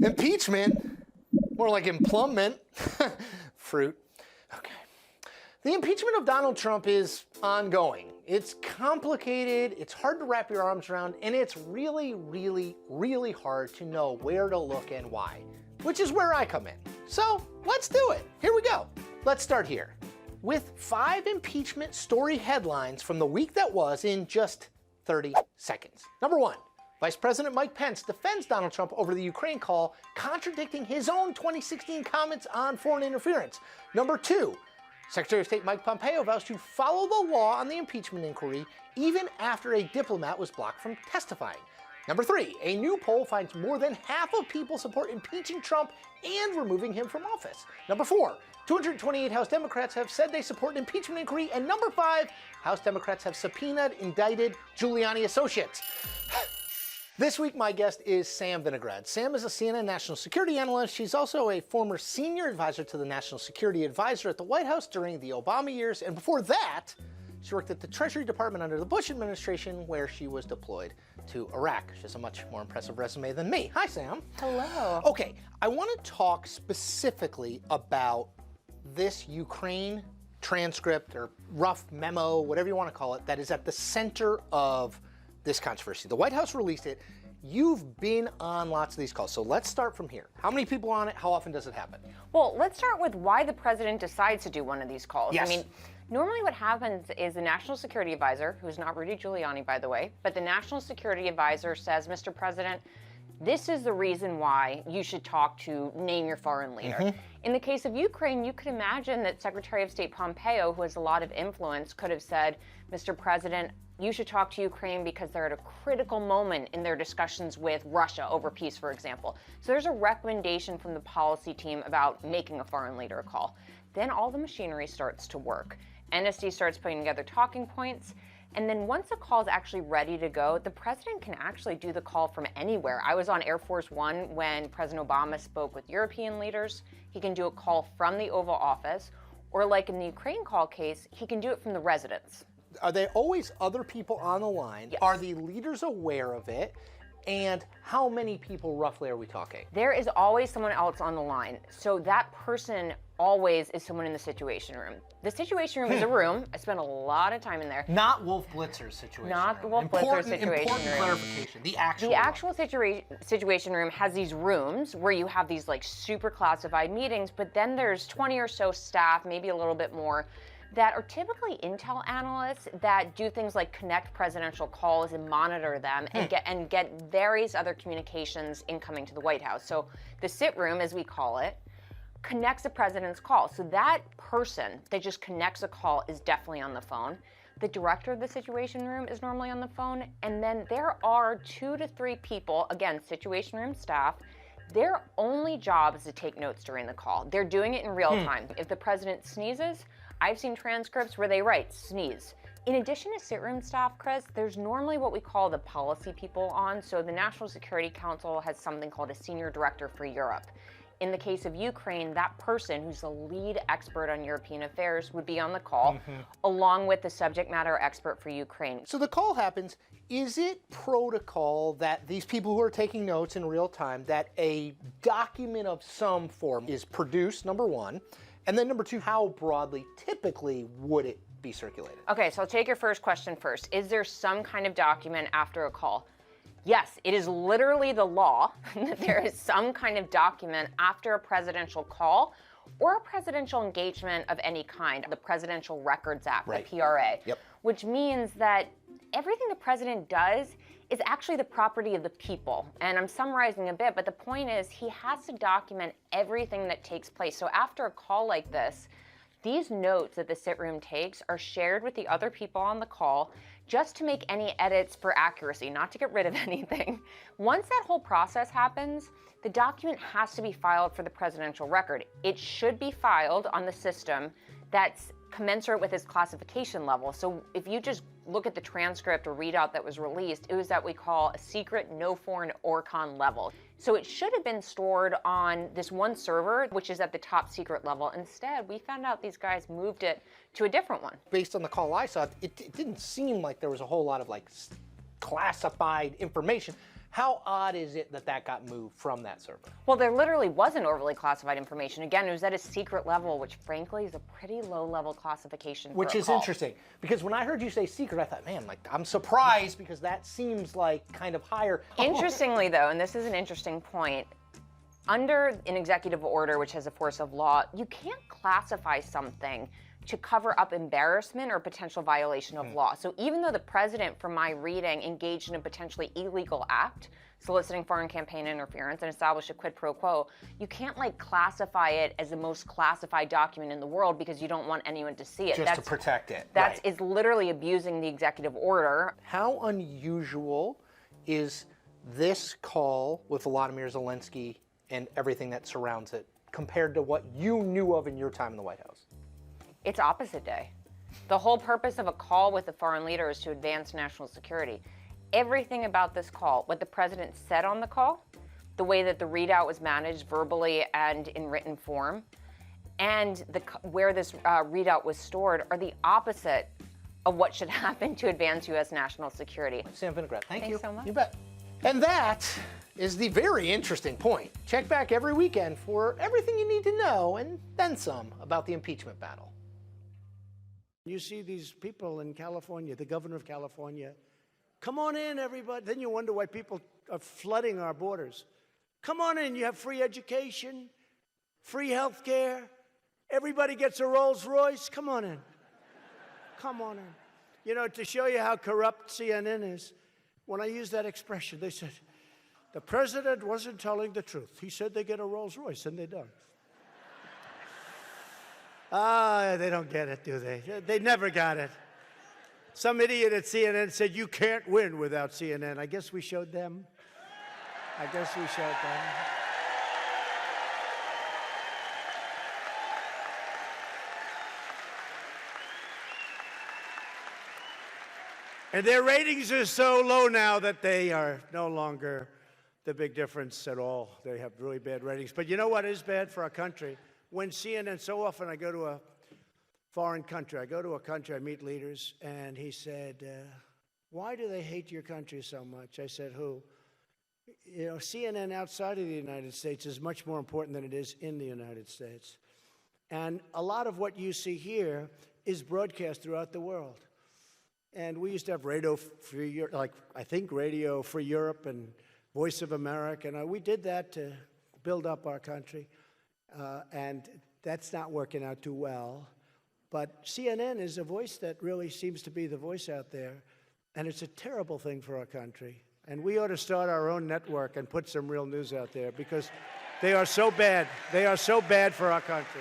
Impeachment? More like implumbment. Fruit. Okay. The impeachment of Donald Trump is ongoing. It's complicated, it's hard to wrap your arms around, and it's really, really, really hard to know where to look and why, which is where I come in. So let's do it. Here we go. Let's start here with 5 impeachment story headlines from the week that was in just 30 seconds. Number 1. Vice President Mike Pence defends Donald Trump over the Ukraine call, contradicting his own 2016 comments on foreign interference. Number 2. Secretary of State Mike Pompeo vows to follow the law on the impeachment inquiry even after a diplomat was blocked from testifying. Number 3. A new poll finds more than half of people support impeaching Trump and removing him from office. Number 4. 228 House Democrats have said they support an impeachment inquiry. And number 5. House Democrats have subpoenaed indicted Giuliani associates. This week, my guest is Sam Vinograd. Sam is a CNN national security analyst. She's also a former senior advisor to the National Security Advisor at the White House during the Obama years. And before that, she worked at the Treasury Department under the Bush administration, where she was deployed to Iraq. She has a much more impressive resume than me. Hi, Sam. Hello. Okay, I want to talk specifically about this Ukraine transcript or rough memo, whatever you want to call it, that is at the center of this controversy. The White House released it. You've been on lots of these calls, so let's start from here. How many people are on it? How often does it happen? Well, let's start with why the president decides to do one of these calls. Yes. I mean, normally what happens is the National Security Advisor, who's not Rudy Giuliani, by the way, but the National Security Advisor says, Mr. President, this is the reason why you should talk to name your foreign leader. In the case of Ukraine, you could imagine that Secretary of State Pompeo, who has a lot of influence, could have said, Mr. President, you should talk to Ukraine because they're at a critical moment in their discussions with Russia over peace, for example. So there's a recommendation from the policy team about making a foreign leader a call. Then all the machinery starts to work. NSD starts putting together talking points. And then once a call is actually ready to go, the president can actually do the call from anywhere. I was on Air Force One when President Obama spoke with European leaders. He can do a call from the Oval Office, or like in the Ukraine call case, he can do it from the residence. Are there always other people on the line? Yes. Are the leaders aware of it? And how many people roughly are we talking? There is always someone else on the line. So that person always is someone in the Situation Room. The Situation Room is a room. I spent a lot of time in there. Not Wolf Blitzer's situation. Not the Wolf Blitzer Situation Important Room. clarification. The actual. The actual Situation Room has these rooms where you have these like super classified meetings, but then there's 20 or so staff, maybe a little bit more, that are typically intel analysts that do things like connect presidential calls and monitor them and get various other communications incoming to the White House. So the sit room, as we call it, connects the president's call. So that person that just connects a call is definitely on the phone. The director of the Situation Room is normally on the phone. And then there are 2 to 3 people, again, Situation Room staff. Their only job is to take notes during the call. They're doing it in real time. If the president sneezes, I've seen transcripts where they write sneeze. In addition to sit room staff, Chris, there's normally what we call the policy people on. So the National Security Council has something called a senior director for Europe. In the case of Ukraine, that person who's the lead expert on European affairs would be on the call, along with the subject matter expert for Ukraine. So the call happens. Is it protocol that these people who are taking notes in real time, that a document of some form is produced, number 1, and then number 2, how broadly typically would it be circulated? Okay, so I'll take your first question first. Is there some kind of document after a call? Yes, it is literally the law that there is some kind of document after a presidential call or a presidential engagement of any kind, the Presidential Records Act, the PRA, which means that everything the president does is actually the property of the people. And I'm summarizing a bit, but the point is he has to document everything that takes place. So after a call like this, these notes that the sit room takes are shared with the other people on the call just to make any edits for accuracy, not to get rid of anything. Once that whole process happens, the document has to be filed for the presidential record. It should be filed on the system that's commensurate with his classification level. So if you just look at the transcript or readout that was released, it was that we call a secret no foreign ORCON level. So it should have been stored on this one server, which is at the top secret level. Instead, we found out these guys moved it to a different one. Based on the call I saw, it didn't seem like there was a whole lot of like classified information. How odd is it that that got moved from that server? Well, there literally wasn't overly classified information. Again, it was at a secret level, which frankly is a pretty low-level classification. Which is interesting, because when I heard you say secret, I thought, man, like, I'm surprised because that seems like kind of higher. Interestingly, though, and this is an interesting point, under an executive order, which has a force of law, you can't classify something to cover up embarrassment or potential violation of law. So even though the president, from my reading, engaged in a potentially illegal act, soliciting foreign campaign interference and established a quid pro quo, you can't like classify it as the most classified document in the world because you don't want anyone to see it. Just to protect it. That's is literally abusing the executive order. How unusual is this call with Volodymyr Zelensky and everything that surrounds it compared to what you knew of in your time in the White House? It's opposite day. The whole purpose of a call with a foreign leader is to advance national security. Everything about this call, what the president said on the call, the way that the readout was managed verbally and in written form, and where this readout was stored are the opposite of what should happen to advance U.S. national security. Sam Vinograd, thank you. Thanks so much. You bet. And that is the very interesting point. Check back every weekend for everything you need to know and then some about the impeachment battle. You see these people in California, the governor of California, come on in, everybody. Then you wonder why people are flooding our borders. Come on in, you have free education, free health care. Everybody gets a Rolls Royce. Come on in. Come on in. You know, to show you how corrupt CNN is, when I used that expression, they said, the president wasn't telling the truth. He said they get a Rolls Royce, and they don't. They don't get it, do they? They never got it. Some idiot at CNN said, you can't win without CNN. I guess we showed them. I guess we showed them. And their ratings are so low now that they are no longer the big difference at all. They have really bad ratings. But you know what is bad for our country? When CNN, so often I go to a foreign country. I go to a country, I meet leaders, and he said, why do they hate your country so much? I said, who? You know, CNN outside of the United States is much more important than it is in the United States. And a lot of what you see here is broadcast throughout the world. And we used to have Radio Free Europe, like I think Radio Free Europe and Voice of America. And we did that to build up our country. And that's not working out too well. But CNN is a voice that really seems to be the voice out there. And it's a terrible thing for our country. And we ought to start our own network and put some real news out there because they are so bad. They are so bad for our country.